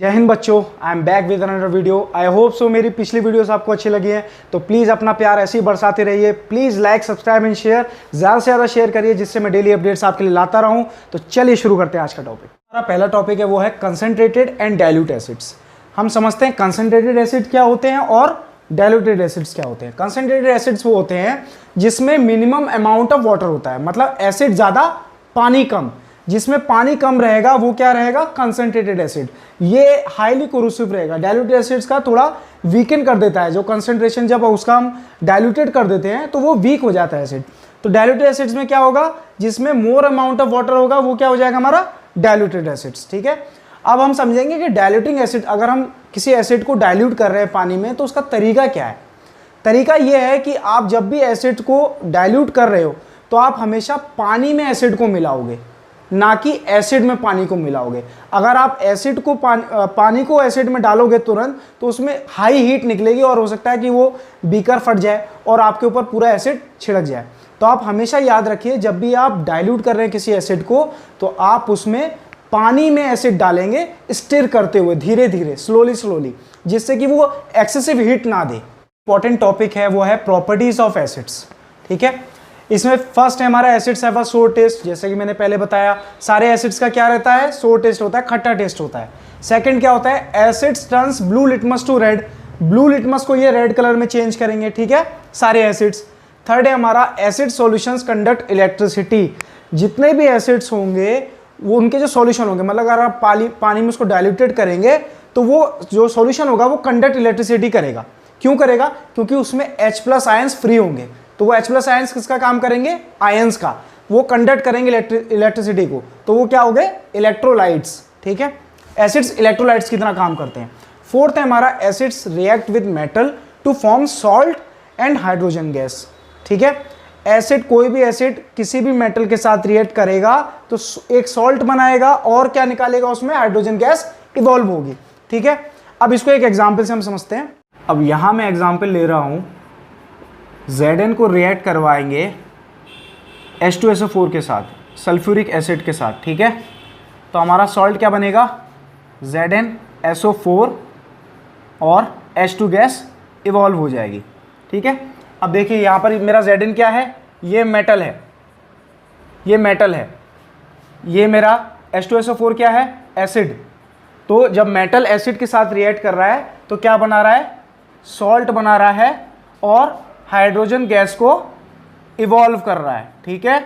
जय हिंद बच्चों, I am back with another video. I hope so मेरी पिछली वीडियोस आपको अच्छी लगी हैं, तो प्लीज़ अपना प्यार ऐसे ही बरसाते रहिए। Please like, subscribe and share, ज़्यादा से ज़्यादा शेयर करिए जिससे मैं डेली अपडेट्स आपके लिए लाता रहूं। तो चलिए शुरू करते हैं आज का टॉपिक। हमारा पहला टॉपिक है वो है कंसनट्रेटेड एंड डाइल्यूट एसिड्स। हम समझते हैं कंसनट्रेटेड एसिड क्या होते हैं और डाइल्यूटेड एसिड्स क्या होते हैं। कंसनट्रेटेड एसिड्स वो होते हैं जिसमें मिनिमम अमाउंट ऑफ वाटर होता है, मतलब एसिड ज़्यादा पानी कम। जिसमें पानी कम रहेगा वो क्या रहेगा? Concentrated acid. ये हाईली कोरोसिव रहेगा। डाइल्यूटेड एसिड्स का थोड़ा वीकन कर देता है, जो कंसंट्रेशन जब उसका हम डाइल्यूटेड कर देते हैं तो वो वीक हो जाता है एसिड। तो डाइल्यूटेड एसिड्स में क्या होगा? जिसमें मोर अमाउंट ऑफ वाटर होगा वो क्या हो जाएगा? हमारा डाइल्यूटेड एसिड्स। ठीक है, अब हम समझेंगे कि डाइल्यूटिंग एसिड, अगर हम किसी एसिड को डाइल्यूट कर रहे हैं पानी में तो उसका तरीका क्या है। तरीका ये है कि आप जब भी एसिड को डाइल्यूट कर रहे हो तो आप हमेशा पानी में एसिड को मिलाओगे, ना कि एसिड में पानी को मिलाओगे। अगर आप एसिड को पानी को एसिड में डालोगे तुरंत तो उसमें हाई हीट निकलेगी और हो सकता है कि वो बीकर फट जाए और आपके ऊपर पूरा एसिड छिड़क जाए। तो आप हमेशा याद रखिए, जब भी आप डाइल्यूट कर रहे हैं किसी एसिड को तो आप उसमें पानी में एसिड डालेंगे, स्टिर करते हुए धीरे धीरे, स्लोली, जिससे कि वो एक्सेसिव हीट ना दे। इंपॉर्टेंट टॉपिक है वो है प्रॉपर्टीज ऑफ एसिड्स। ठीक है, इसमें फर्स्ट है हमारा एसिड्स हैव अ सोर टेस्ट। जैसे कि मैंने पहले बताया, सारे एसिड्स का क्या रहता है? सोर टेस्ट होता है, खट्टा टेस्ट होता है। सेकंड क्या होता है? Acids turns blue litmus to red. Blue litmus को ये रेड कलर में चेंज करेंगे। ठीक है, सारे एसिड्स। थर्ड है हमारा एसिड सॉल्यूशंस कंडक्ट इलेक्ट्रिसिटी। जितने भी एसिड्स होंगे वो उनके जो सॉल्यूशन होंगे, मतलब अगर आप पानी में उसको डाइल्यूटेड करेंगे तो वो जो सॉल्यूशन होगा वो कंडक्ट इलेक्ट्रिसिटी करेगा। क्यों करेगा? क्योंकि उसमें H+ आयंस फ्री होंगे। तो वो H+ आयंस किसका काम करेंगे? आयंस का। वो कंडक्ट करेंगे इलेक्ट्रिसिटी को, तो वो क्या हो गए? इलेक्ट्रोलाइट्स। ठीक है, एसिड्स इलेक्ट्रोलाइट्स की तरह काम करते हैं। फोर्थ है हमारा acids react with metal to form salt and hydrogen gas. ठीक है, एसिड, कोई भी एसिड किसी भी मेटल के साथ रिएक्ट करेगा तो एक सॉल्ट बनाएगा और क्या निकालेगा? उसमें हाइड्रोजन गैस इवॉल्व होगी। ठीक है, अब इसको एक एग्जाम्पल से हम समझते हैं। अब यहां मैं एग्जाम्पल ले रहा हूं, Zn को रिएक्ट करवाएंगे H2SO4 के साथ, सल्फ्यूरिक एसिड के साथ। ठीक है, तो हमारा सॉल्ट क्या बनेगा? ZnSO4 और H2 गैस इवॉल्व हो जाएगी। ठीक है, अब देखिए यहाँ पर मेरा Zn क्या है? ये मेटल है, ये मेटल है। ये मेरा H2SO4 क्या है? एसिड। तो जब मेटल एसिड के साथ रिएक्ट कर रहा है तो क्या बना रहा है? सॉल्ट बना रहा है और हाइड्रोजन गैस को इवॉल्व कर रहा है। ठीक है,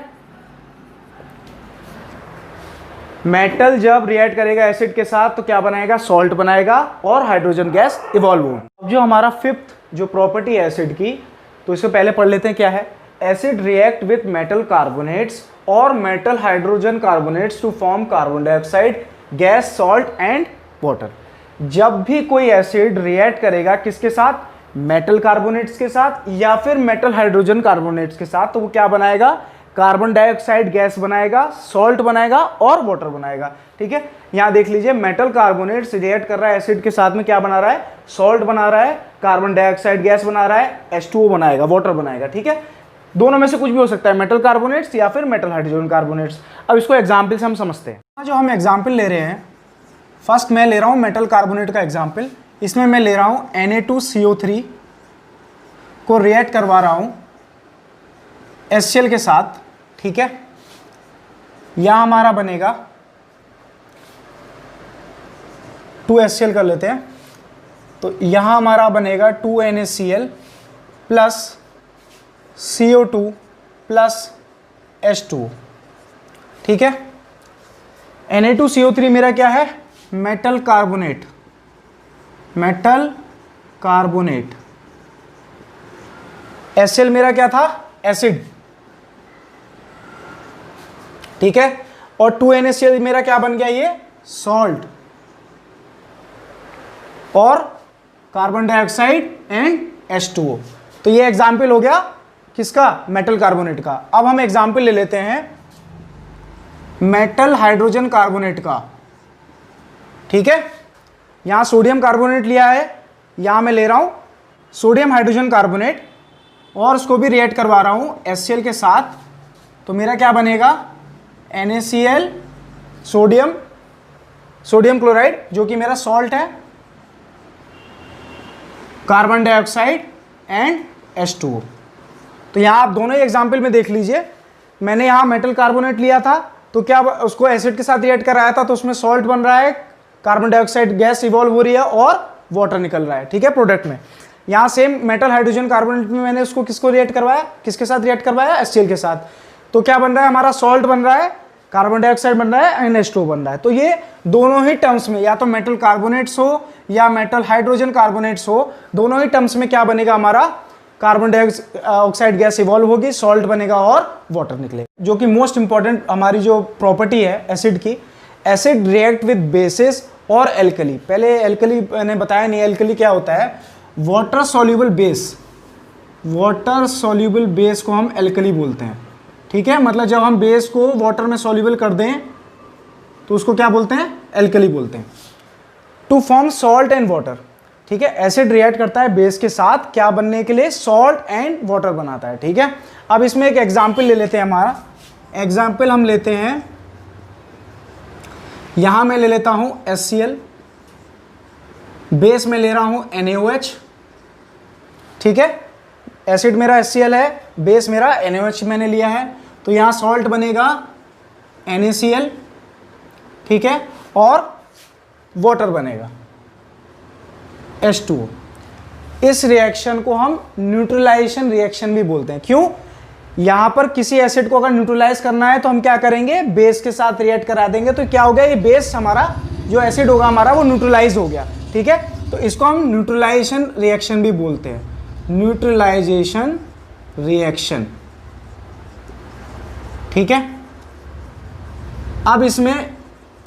मेटल जब रिएक्ट करेगा एसिड के साथ तो क्या बनाएगा? सॉल्ट बनाएगा और हाइड्रोजन गैस इवॉल्व होगी। अब जो हमारा फिफ्थ जो प्रॉपर्टी है एसिड की, तो इसको पहले पढ़ लेते हैं। क्या है? Acid react with metal carbonates और metal hydrogen carbonates to form carbon dioxide gas, salt and water. जब भी कोई एसिड रिएक्ट करेगा किसके साथ? मेटल कार्बोनेट्स के साथ या फिर मेटल हाइड्रोजन कार्बोनेट्स के साथ, तो वो क्या बनाएगा? कार्बन डाइऑक्साइड गैस बनाएगा, सॉल्ट बनाएगा और वाटर बनाएगा। ठीक है, यहां देख लीजिए, मेटल कार्बोनेट्स रिएक्ट कर रहा है एसिड के साथ में, क्या बना रहा है? सॉल्ट बना रहा है, कार्बन डाइऑक्साइड गैस बना रहा है, H2O बनाएगा, वाटर बनाएगा। ठीक है, दोनों में से कुछ भी हो सकता है, मेटल कार्बोनेट्स या फिर मेटल हाइड्रोजन कार्बोनेट्स। अब इसको एग्जाम्पल से हम समझते हैं। जो हम एग्जाम्पल ले रहे हैं, फर्स्ट मैं ले रहा हूं मेटल कार्बोनेट का एग्जाम्पल। इसमें मैं ले रहा हूं Na2CO3 को रिएक्ट करवा रहा हूं HCl के साथ। ठीक है, यहां हमारा बनेगा 2HCl कर लेते हैं, तो यहां हमारा बनेगा 2NaCl plus CO2 plus H2। ठीक है, Na2CO3 मेरा क्या है? Metal carbonate, metal carbonate. HCl मेरा क्या था? एसिड। ठीक है, और 2NaCl मेरा क्या बन गया? ये सॉल्ट और कार्बन डाइऑक्साइड एंड H2O। तो ये एग्जाम्पल हो गया किसका? मेटल कार्बोनेट का। अब हम एग्जाम्पल ले लेते हैं मेटल हाइड्रोजन कार्बोनेट का। ठीक है, यहां सोडियम कार्बोनेट लिया है, यहां मैं ले रहा हूं सोडियम हाइड्रोजन कार्बोनेट और उसको भी रिएक्ट करवा रहा हूं HCl के साथ। तो मेरा क्या बनेगा? NaCl, सोडियम सोडियम क्लोराइड जो कि मेरा सॉल्ट है, कार्बन डाइऑक्साइड एंड H2O। तो यहाँ आप दोनों ही एग्जाम्पल में देख लीजिए, मैंने यहाँ मेटल कार्बोनेट लिया था तो क्या उसको एसिड के साथ रिएक्ट कराया था, तो उसमें सॉल्ट बन रहा है, कार्बन डाइऑक्साइड गैस इवॉल्व हो रही है और वाटर निकल रहा है, ठीक है, प्रोडक्ट में। यहाँ सेम मेटल हाइड्रोजन कार्बोनेट में मैंने उसको किसको रिएक्ट करवाया, किसके साथ रिएक्ट करवाया, HCl के साथ। तो क्या बन रहा है हमारा, सॉल्ट बन रहा है, कार्बन डाइऑक्साइड बन रहा है, NH2 बन रहा है। तो ये दोनों ही टर्म्स में, या तो मेटल कार्बोनेट्स हो या मेटल हाइड्रोजन कार्बोनेट्स हो, दोनों ही टर्म्स में क्या बनेगा हमारा, कार्बन डाइऑक्साइड गैस इवॉल्व होगी, सॉल्ट बनेगा और वाटर निकलेगा। जो कि मोस्ट इंपॉर्टेंट हमारी जो प्रॉपर्टी है एसिड की, एसिड रिएक्ट विद बेसिस और एल्कली। पहले एल्कली मैंने बताया नहीं, एल्कली क्या होता है, water soluble base, water soluble base को हम एल्कली बोलते हैं, ठीक है। मतलब जब हम बेस को वाटर में सॉल्यूबल कर दें तो उसको क्या बोलते हैं, एल्कली बोलते हैं। To form salt and water, ठीक है, एसिड रिएक्ट करता है बेस के साथ क्या बनने के लिए, सॉल्ट एंड वाटर बनाता है, ठीक है। अब इसमें एक एग्जाम्पल ले लेते हैं, हमारा एग्जाम्पल हम लेते हैं, यहां मैं ले लेता हूं HCl, बेस में ले रहा हूं NaOH, ठीक है, एसिड मेरा HCl है, बेस मेरा NaOH मैंने लिया है, तो यहां सॉल्ट बनेगा NaCl, ठीक है, और वाटर बनेगा H2O। इस रिएक्शन को हम न्यूट्रलाइजेशन रिएक्शन भी बोलते हैं। क्यों, यहां पर किसी एसिड को अगर न्यूट्रलाइज करना है तो हम क्या करेंगे, बेस के साथ रिएक्ट करा देंगे, तो क्या हो गया, ये बेस हमारा जो एसिड होगा हमारा वो न्यूट्रलाइज हो गया, ठीक है। तो इसको हम न्यूट्रलाइजेशन रिएक्शन भी बोलते हैं, न्यूट्रलाइजेशन रिएक्शन, ठीक है। अब इसमें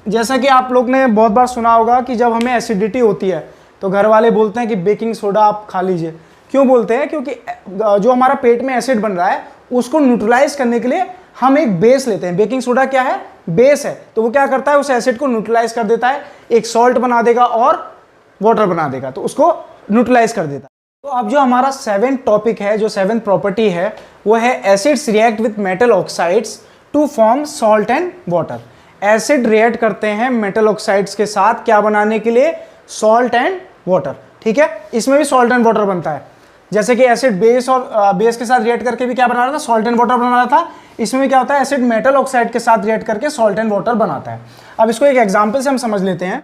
जैसा कि आप लोग ने बहुत बार सुना होगा कि जब हमें एसिडिटी होती है तो घर वाले बोलते हैं कि बेकिंग सोडा आप खा लीजिए। क्यों बोलते हैं, क्योंकि जो हमारा पेट में एसिड बन रहा है उसको न्यूट्रलाइज करने के लिए हम एक बेस लेते हैं। बेकिंग सोडा क्या है, बेस है, तो वो क्या करता है, उस एसिड को न्यूट्रलाइज कर देता है, एक सॉल्ट बना देगा और वाटर बना देगा, तो उसको न्यूट्रलाइज कर देता है। तो अब जो हमारा 7th टॉपिक है, जो 7th प्रॉपर्टी है, वो है acids react with metal oxides to form salt and water. Acid react करते हैं मेटल ऑक्साइड्स के साथ क्या बनाने के लिए, सॉल्ट एंड वाटर, ठीक है। इसमें भी सॉल्ट एंड वाटर बनता है, जैसे कि एसिड बेस और बेस के साथ रिएक्ट करके भी क्या बना रहा था, सॉल्ट एंड वाटर बना रहा था। इसमें भी क्या होता है, एसिड मेटल ऑक्साइड के साथ रिएक्ट करके सॉल्ट एंड वाटर बनाता है। अब इसको एक एग्जांपल से हम समझ लेते हैं।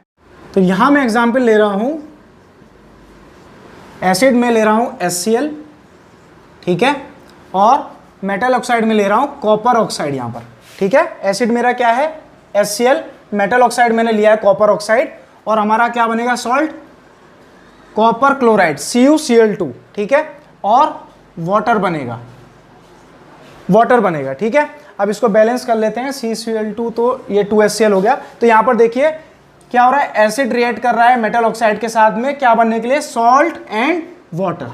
तो यहां मैं एग्जांपल ले रहा हूं, एसिड में ले रहा हूं HCl, ठीक है, और मेटल ऑक्साइड में ले रहा हूं कॉपर ऑक्साइड यहां पर, ठीक है। एसिड मेरा क्या है HCl, मेटल ऑक्साइड मैंने लिया है कॉपर ऑक्साइड, और हमारा क्या बनेगा, सॉल्ट कॉपर क्लोराइड CuCl2, ठीक है, और वाटर बनेगा, ठीक है। अब इसको बैलेंस कर लेते हैं, CuCl2 तो ये 2HCl हो गया। तो यहां पर देखिए क्या हो रहा है, एसिड रिएक्ट कर रहा है मेटल ऑक्साइड के साथ में क्या बनने के लिए, salt and water.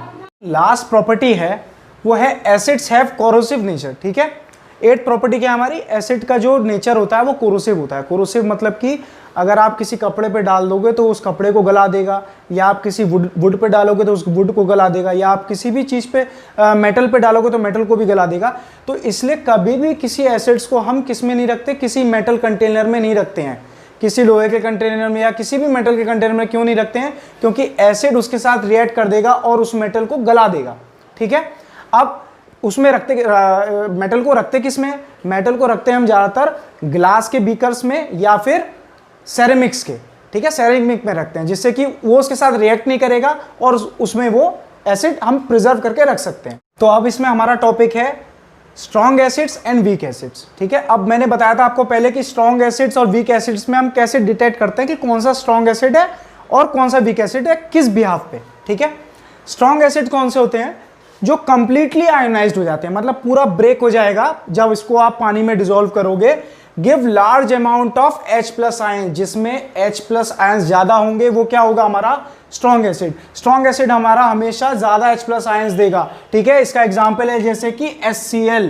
Last property है वो है एसिड्स हैव कोरोसिव नेचर, ठीक है। 8th प्रॉपर्टी क्या है हमारी, एसिड का जो नेचर होता है वो कोरोसिव होता है। कोरोसिव मतलब कि अगर आप किसी कपड़े पे डाल दोगे तो उस कपड़े को गला देगा, या आप किसी वुड पे डालोगे तो उस वुड को गला देगा, या आप किसी भी चीज़ पे मेटल पे डालोगे तो मेटल को भी गला देगा। तो इसलिए कभी भी किसी एसिड्स को हम किस में नहीं रखते, किसी मेटल कंटेनर में नहीं रखते हैं, किसी लोहे के कंटेनर में या किसी भी मेटल के कंटेनर में। क्यों नहीं रखते हैं, क्योंकि एसिड उसके साथ रिएक्ट कर देगा और उस मेटल को गला देगा, ठीक है। अब उसमें रखते मेटल को रखते किस में, मेटल को रखते हैं हम ज़्यादातर ग्लास के बीकर्स में या फिर सेरेमिक्स के, ठीक है, सेरेमिक में रखते हैं, जिससे कि वो उसके साथ रिएक्ट नहीं करेगा और उसमें वो एसिड हम प्रिजर्व करके रख सकते हैं। तो अब इसमें हमारा टॉपिक है strong acids and weak acids, ठीक है। अब मैंने बताया था आपको पहले कि स्ट्रॉन्ग एसिड्स और वीक एसिड्स में हम कैसे डिटेक्ट करते हैं कि कौन सा स्ट्रॉन्ग एसिड है और कौन सा वीक एसिड है, किस बिहाफ पे, ठीक है। स्ट्रॉन्ग एसिड कौन से होते हैं, जो कंप्लीटली आयोनाइज्ड हो जाते हैं, मतलब पूरा ब्रेक हो जाएगा जब इसको आप पानी में डिसॉल्व करोगे। Give large amount of H+ ion, जिसमें H+ आयन ज्यादा होंगे वो क्या होगा हमारा स्ट्रॉन्ग एसिड। स्ट्रॉन्ग एसिड हमारा हमेशा ज्यादा H+ आयन्स देगा, ठीक है। इसका एग्जांपल है जैसे कि HCl,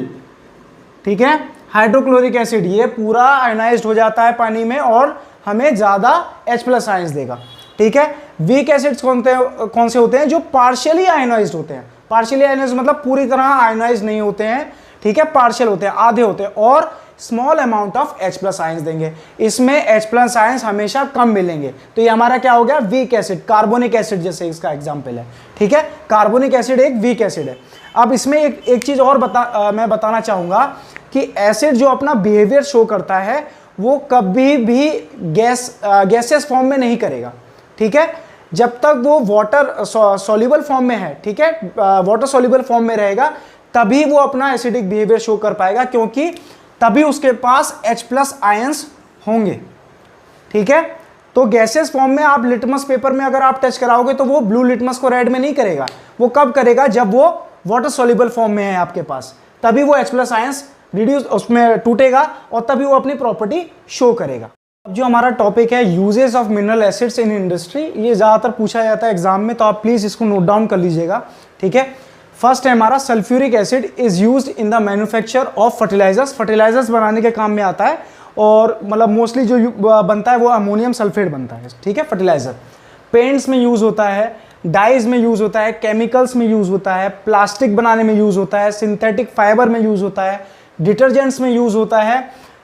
ठीक है, हाइड्रोक्लोरिक एसिड, ये पूरा आयोनाइज्ड हो जाता है पानी में और हमें ज्यादा H+ आयन्स देगा, ठीक है। वीक एसिड्स कौन से होते हैं, जो पार्शियली आयोनाइज्ड होते हैं। पार्शियली आयोनाइज्ड मतलब पूरी तरह आयोनाइज्ड नहीं होते हैं, ठीक है, पार्शियल होते हैं, आधे होते हैं, और small amount of H+ ions देंगे। इसमें H+ आयंस हमेशा कम मिलेंगे, तो ये हमारा क्या हो गया, वीक एसिड, कार्बोनिक एसिड जैसे इसका एग्जाम्पल है। ठीक है, कार्बोनिक एसिड एक वीक एसिड है। अब इसमें एक चीज और मैं बताना चाहूंगा कि एसिड जो अपना बिहेवियर शो करता है वो कभी भी गैसेस फॉर्म में नहीं करेगा। ठीक है, जब तक वो वाटर सॉल्युबल फॉर्म में है, ठीक है, वाटर सॉल्युबल फॉर्म में रहेगा, तभी वो अपना एसिडिक बिहेवियर शो कर पाएगा, क्योंकि तभी उसके पास H+ आयंस होंगे। ठीक है, तो गैसेस फॉर्म में आप लिटमस पेपर में अगर आप टच कराओगे तो वो ब्लू लिटमस को रेड में नहीं करेगा। वो कब करेगा, जब वो वाटर सॉल्युबल फॉर्म में है आपके पास, तभी वो H+ आयंस रिड्यूस उसमें टूटेगा और तभी वो अपनी प्रॉपर्टी शो करेगा। अब जो हमारा टॉपिक है uses of mineral acids in industry, ये ज़्यादातर पूछा जाता है एग्जाम में, तो आप प्लीज़ इसको नोट डाउन कर लीजिएगा। ठीक है, फर्स्ट है हमारा sulphuric acid is used in the manufacture of fertilisers. Fertilisers बनाने के काम में आता है और मतलब मोस्टली जो बनता है वो अमोनियम सल्फेट बनता है। ठीक है, फर्टिलाइजर पेंट्स में यूज़ होता है, डाइज में यूज़ होता है, केमिकल्स में यूज़ होता है, प्लास्टिक बनाने में यूज़ होता है, सिंथेटिक फाइबर में यूज़ होता है, डिटर्जेंट्स में यूज़ होता है,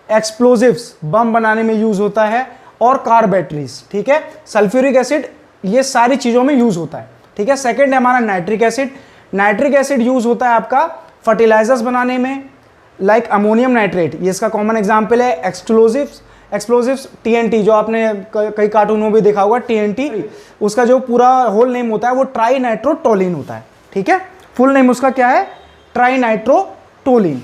एक्सप्लोजिव्स बम बनाने में यूज़ होता है और कार बैटरीज। ठीक है, सल्फ्यूरिक एसिड ये सारी चीज़ों में यूज़ होता है। ठीक है, सेकंड है हमारा nitric acid. Nitric acid use होता है आपका फर्टिलाइजर्स बनाने में, लाइक अमोनियम नाइट्रेट, ये इसका कॉमन एग्जाम्पल है। एक्सप्लोजिव्स TNT, जो आपने कई कार्टूनों में देखा होगा, TNT, उसका जो पूरा होल नेम होता है वो ट्राई नाइट्रोटोलिन होता है। ठीक है, फुल नेम उसका क्या है, ट्राई नाइट्रोटोलिन।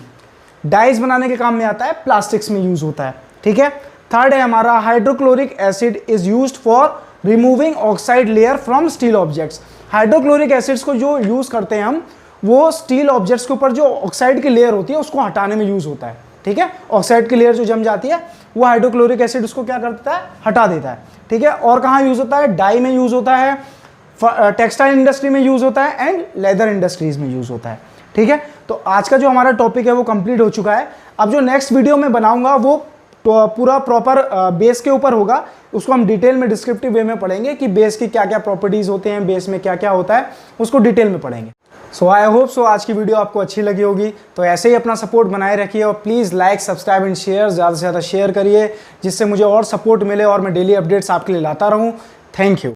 डाइज बनाने के काम में आता है, प्लास्टिक्स में यूज होता है। ठीक है, थर्ड है हमारा hydrochloric acid is used for removing oxide layer from steel objects. Hydrochloric acids को जो यूज करते हैं हम, वो स्टील ऑब्जेक्ट्स के ऊपर जो ऑक्साइड की लेयर होती है उसको हटाने में यूज होता है। ठीक है, ऑक्साइड की लेयर जो जम जाती है वो हाइड्रोक्लोरिक एसिड उसको क्या करता है, हटा देता है। ठीक है, और कहाँ यूज होता है, डाई में यूज होता है, टेक्सटाइल इंडस्ट्री में यूज होता है एंड लेदर इंडस्ट्रीज में यूज होता है। ठीक है, तो आज का जो हमारा टॉपिक है वो कंप्लीट हो चुका है। अब जो नेक्स्ट वीडियो में बनाऊंगा वो पूरा प्रॉपर बेस के ऊपर होगा, उसको हम डिटेल में डिस्क्रिप्टिव वे में पढ़ेंगे कि बेस की क्या क्या प्रॉपर्टीज होते हैं, बेस में क्या क्या होता है, उसको डिटेल में पढ़ेंगे। सो आई होप सो आज की वीडियो आपको अच्छी लगी होगी। तो ऐसे ही अपना सपोर्ट बनाए रखिए और please like, subscribe and share, ज़्यादा से ज़्यादा शेयर करिए, जिससे मुझे और सपोर्ट मिले और मैं डेली अपडेट्स आपके लिए लाता रहूँ। Thank you.